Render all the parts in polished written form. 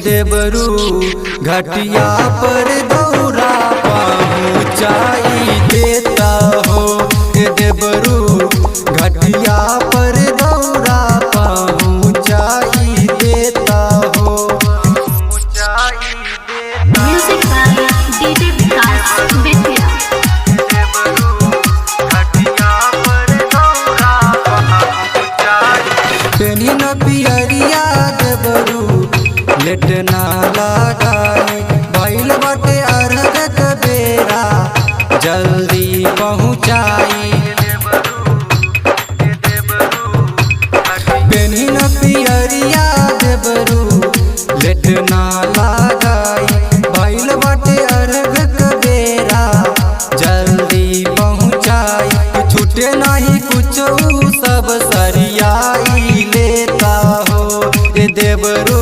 देवरू घटिया पर दौरा पहुँचाई देता हो। देवरू घटिया पर दौरा पहुँचाई देता हो। Music by DJ Vikas Bettiah. पेनी न पियरिया देवरू लेट ना लगाई भइल बाटे अर्घ के बेरा जल्दी पहुँचाई। पेनी न पियरिया देवरू लेट ना लगाई भइल बाटे अर्घ के बेरा जल्दी पहुँचाई। छूटे नहीं कुछ सब सरियाई लेता हो। देवरू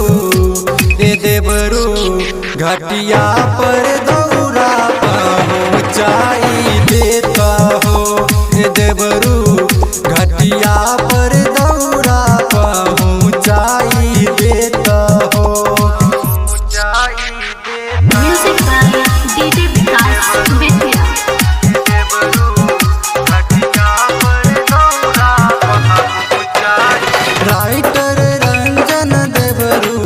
घटिया पर दौरा पहुँचाई देता हो। देवरू घटिया पर दौरा पहुँचाई देता हो। Music by DJ Vikas Bettiah. Writer Ranjan देवरू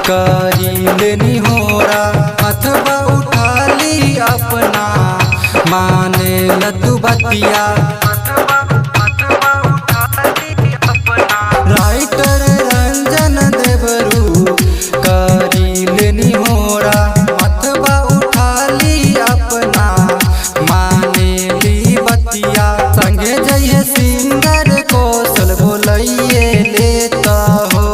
करीलेनी होरा अथवा उठाली अपना माने लतु बतिया। राइटर रंजन देवरू करीलेनी होरा अथवा उठाली अपना माने ली बतिया। संगे जइए सिंगर कौशल बोलइए लेता हो।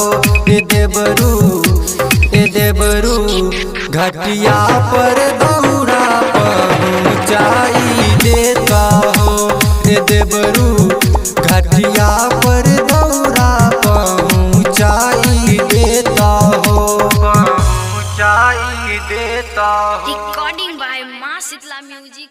देवरू घटिया पर दौरा पहुँचाई देता हो। देवरू घटिया पर दौरा पहुँचाई देता हो। रिकॉर्डिंग बाय माँ शीतला म्यूजिक।